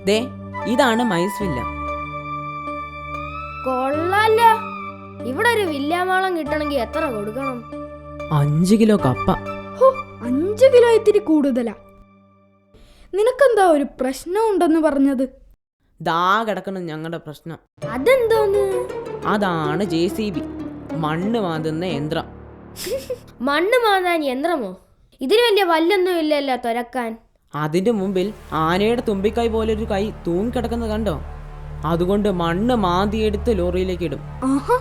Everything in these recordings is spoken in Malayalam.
ദേ ഇതാണ് മൈസ് വില്ല. കൊള്ളാല്ല. ഇവിടെ ഒരു വില്ലാമാളം കിട്ടണമെങ്കിൽ എത്ര കൊടുക്കണം? 5 കിലോ കപ്പ. 5 കിലോ ഇത്തിരി കൂടുതലാ. നിനക്കെന്താ ഒരു പ്രശ്നം ഉണ്ടെന്ന് പറഞ്ഞത്? ദാ കിടക്കണം ഞങ്ങളുടെ പ്രശ്നം. അതെന്തോന്ന്? അതാണ് JCB, മണ്ണ് മാന്തുന്ന യന്ത്രം. മണ്ണ് മാന്താൻ യന്ത്രമോ? ഇതിന് വലിയ വല്ലൊന്നും ഇല്ലല്ലോ തുരക്കാൻ. അതിന്റെ മുമ്പിൽ ആനയുടെ തുമ്പിക്കൈ പോലൊരു കൈ തൂങ്ങിക്കിടക്കുന്നത് കണ്ടോ? അതുകൊണ്ട് മണ്ണ് മാന്തിയെടുത്ത് ലോറിയിലേക്ക് ഇടും. ആഹാ,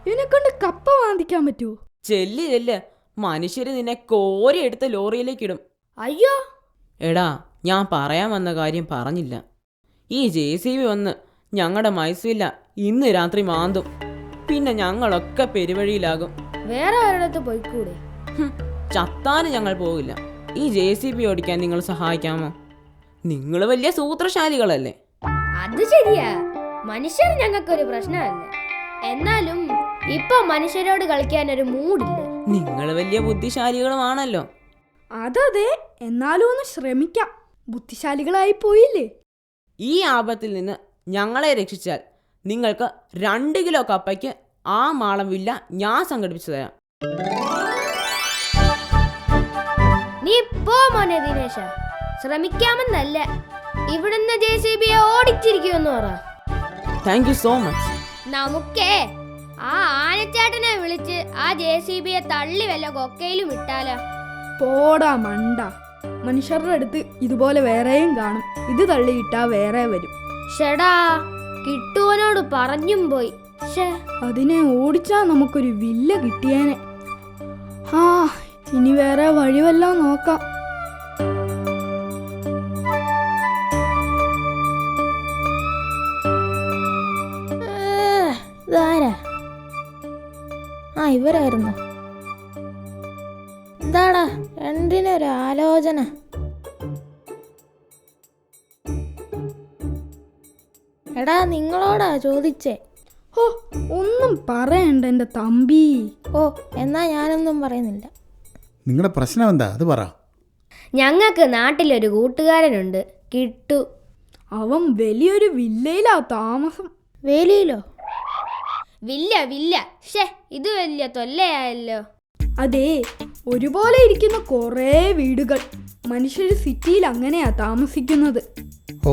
ഇതിനെക്കൊണ്ട് കപ്പ വാന്തിക്കാൻ പറ്റുമോ? ചെല്ല് മനുഷ്യര് നിന്നെ കോരിയെടുത്ത് ലോറിയിലേക്ക് ഇടും. അയ്യോ, എടാ, ഞാൻ പറയാൻ വന്ന കാര്യം പറഞ്ഞില്ല. ഈ JCB വന്ന് ഞങ്ങളുടെ മൈസൂരില്ല ഇന്ന് രാത്രി മാന്തും. പിന്നെ ഞങ്ങളൊക്കെ പെരുവഴിയിലാകും. വേറെ ഒരിടത്ത് പോയിക്കൂടെ? ചത്താനും ഞങ്ങൾ പോകില്ല. ഈ JCB ഓടിക്കാൻ നിങ്ങൾ സഹായിക്കാമോ? നിങ്ങൾ വലിയ സൂത്രശാലികളല്ലേ? അത് ശരിയാ, മനുഷ്യർ ഞങ്ങൾക്കൊരു പ്രശ്നമല്ല. എന്നാലും ഇപ്പൊ മനുഷ്യരോട് കളിക്കാൻ ഒരു മൂഡില്ല. നിങ്ങൾ വലിയ ബുദ്ധിശാലികളുമാണല്ലോ. അതതെ, എന്നാലും ഒന്ന് ശ്രമിക്കാം. ബുദ്ധിശാലികളായി പോയില്ലേ? ഈ ആപത്തിൽ നിന്ന് ഞങ്ങളെ രക്ഷിച്ചാൽ നിങ്ങൾക്ക് 2 കിലോ കപ്പയ്ക്ക് ആ മാളം വില്ല ഞാൻ സംഘടിപ്പിച്ചു തരാം. നീ പോ മോനെ ദിനേശ. ശ്രമിക്കാമെന്നല്ല, ഇവിടുന്ന് JCBയെ ഓടിച്ചിരിക്കുമെന്ന് പറ. Thank you so much. നമുക്കേ ആ ആനച്ചാട്ടനെ വിളിച്ച് ആ JCBയെ തള്ളി വല്ല കൊക്കയിലും ഇട്ടാലോ? പോടാ മണ്ട. മനുഷ്യരുടെ അടുത്ത് ഇതുപോലെ വേറെയും കാണും. ഇത് തള്ളിയിട്ടാ വേറെ വരും. ഷെടാ, കിട്ടുവനോട് പറഞ്ഞും പോയി. അതിനെ ഓടിച്ചാ നമുക്കൊരു വില്ല കിട്ടിയേനെ. ആ, ഇനി വേറെ വഴിവെല്ലാം നോക്കാം. ഇവരായിരുന്നു. എന്താടാ രണ്ടിനൊരു ആലോചന? എടാ, നിങ്ങളോടാ ചോദിച്ചേ. ഓ, ഒന്നും പറയണ്ട എൻ്റെ തമ്പി. ഓ, എന്നാ ഞാനൊന്നും പറയുന്നില്ല. നിങ്ങളുടെ പ്രശ്നം എന്താ, അത് പറ. ഞങ്ങൾക്ക് നാട്ടിലൊരു കൂട്ടുകാരനുണ്ട്, കിട്ടു. അവൻ വലിയൊരു വില്ലയിലാ താമസം. വേലിയിലോ? വില്ല. ഷേ, ഇത് വലിയ തൊല്ലയായല്ലോ. അതെ, ഒരുപോലെ ഇരിക്കുന്ന കുറേ വീടുകൾ. മനുഷ്യർ സിറ്റിയിൽ അങ്ങനെയാ താമസിക്കുന്നത്. ഓ,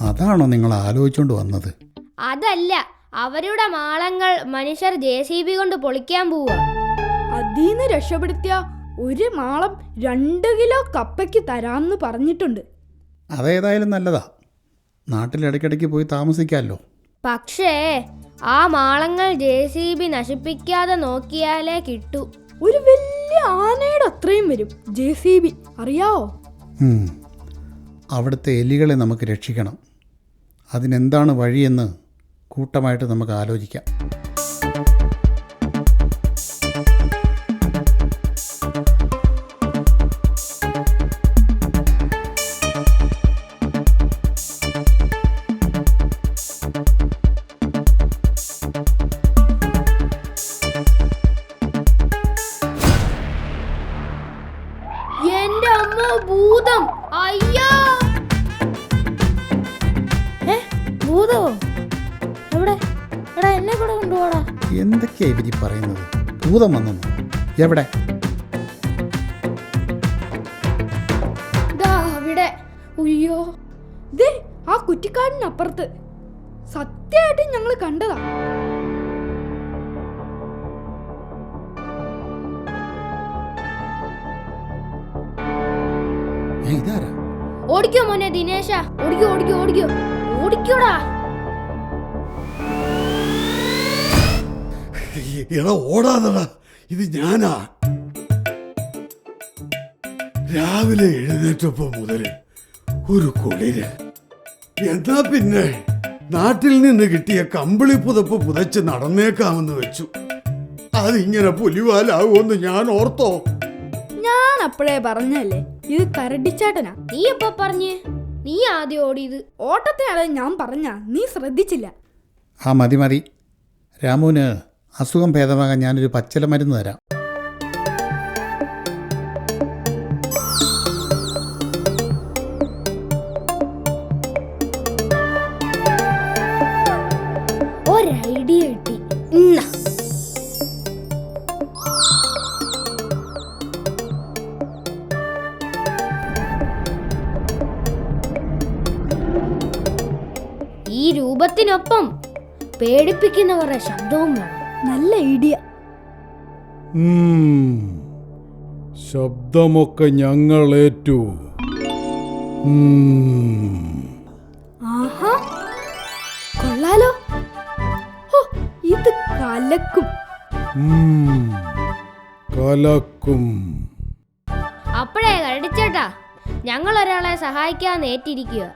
അതാണോ നിങ്ങൾ ആലോചിച്ചുകൊണ്ട് വന്നത്? അതല്ല, അവരുടെ മാളങ്ങൾ മനുഷ്യർ JCB കൊണ്ട് പൊളിക്കാൻ പോവുക. അതീന്ന് രക്ഷപ്പെടുത്തിയ ഒരു മാളം 2 കിലോ കപ്പയ്ക്ക് തരാമെന്ന് പറഞ്ഞിട്ടുണ്ട്. അതേതായാലും നല്ലതാ, നാട്ടിലിടയ്ക്കിടയ്ക്ക് പോയി താമസിക്കാമല്ലോ. പക്ഷേ ആ മാളങ്ങൾ JCB നശിപ്പിക്കാതെ നോക്കിയാലേ കിട്ടൂ. ഒരു വലിയ ആനയുടെ അത്രയും വരും JCB, അറിയാവോ? അവിടുത്തെ എലികളെ നമുക്ക് രക്ഷിക്കണം. അതിനെന്താണ് വഴിയെന്ന് കൂട്ടമായിട്ട് നമുക്ക് ആലോചിക്കാം. എന്റെ അമ്മ, ഭൂതം! അയ്യോ! ഭൂതോ? എവിടെ? എടാ, എന്നെ കൂടെ കൊണ്ടുപോടാ. എന്തൊക്കെയാ ഇവര് പറയുന്നത്? ഭൂതം വന്നു? എവിടെ? അവിടെ. ഉയ്യോ, ദേ ആ കുറ്റിക്കാടിനപ്പുറത്ത്. സത്യമായിട്ടും ഞങ്ങൾ കണ്ടതാ. ഇതാരാ? ഓടിക്കോ മോനെ ദിനേശ, ഓടിക്കോടാ. എടാ, ഓടാതടാ, ഇത് ഞാനാ. രാവിലെ എഴുന്നേറ്റപ്പോ മുതല് ഒരു കുളിര്. എന്നാ പിന്നെ നാട്ടിൽ നിന്ന് കിട്ടിയ കമ്പിളി പുതപ്പ് പുതച്ച് നടന്നേക്കാമെന്ന് വെച്ചു. അതിങ്ങനെ പുലിവാലാവുമെന്ന് ഞാൻ ഓർത്തോ? ഞാൻ അപ്പോഴേ പറഞ്ഞല്ലേ, ഇത് കരടിച്ചാട്ടനാ. നീ എപ്പോ പറഞ്ഞ്? നീ ആദ്യം ഓടിയത്. ഓട്ടത്തെയാണ് ഞാൻ പറഞ്ഞ, നീ ശ്രദ്ധിച്ചില്ല. ആ മതി. രാമുവിന് അസുഖം ഭേദമാകാൻ ഞാനൊരു പച്ചില മരുന്ന് തരാം. ഐഡിയ കിട്ടി. ഇന്നാ. ഈ രൂപത്തിനൊപ്പം പേടിപ്പിക്കുന്നവരുടെ ശബ്ദവും വേണം. നല്ല ഐഡിയ. ശബ്ദമൊക്കെ ഞങ്ങൾ ഏറ്റു. ആഹാ, കൊള്ളാലോ. ഹോ, ഇത് കലക്കും. കലക്കും. അപ്പോഴേ കരടിച്ചേട്ടാ, ഞങ്ങൾ ഒരാളെ സഹായിക്കാന്ന് ഏറ്റിരിക്കുക.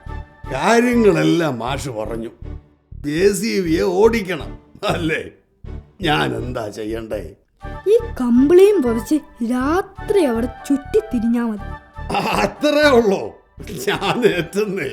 കാര്യങ്ങളെല്ലാം മാഷ് പറഞ്ഞു. JCBയെ ഓടിക്കണം അല്ലേ? ഞാൻ എന്താ ചെയ്യണ്ടേ? ഈ കമ്പിളിയും പൊതിച്ച് രാത്രി അവിടെ ചുറ്റിത്തിരിഞ്ഞാ മതി. അത്രേ ഉള്ളൂ. ഞാൻ എത്തുന്നേ.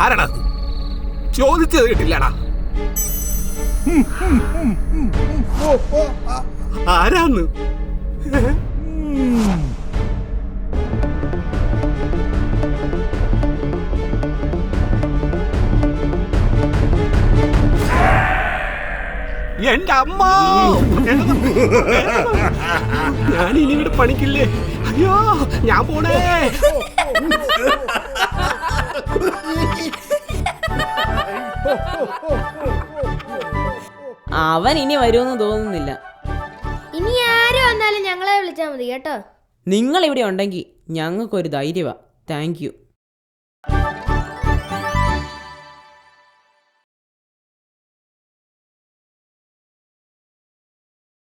ആരാടാ? ചോദിച്ചത് കിട്ടില്ലടാ. ആരാന്ന്? എന്റെ അമ്മ! ഞാൻ ഇനി ഇവിടെ പണിക്കില്ലേ? അയ്യോ, ഞാൻ പോണേ. അവൻ ഇനി വരുമെന്ന് തോന്നുന്നില്ല. ഇനി ആരും വന്നാലും ഞങ്ങളെ വിളിച്ചാൽ മതി കേട്ടോ. നിങ്ങൾ ഇവിടെ ഉണ്ടെങ്കിൽ ഞങ്ങൾക്കൊരു ധൈര്യമാണ്. Thank U.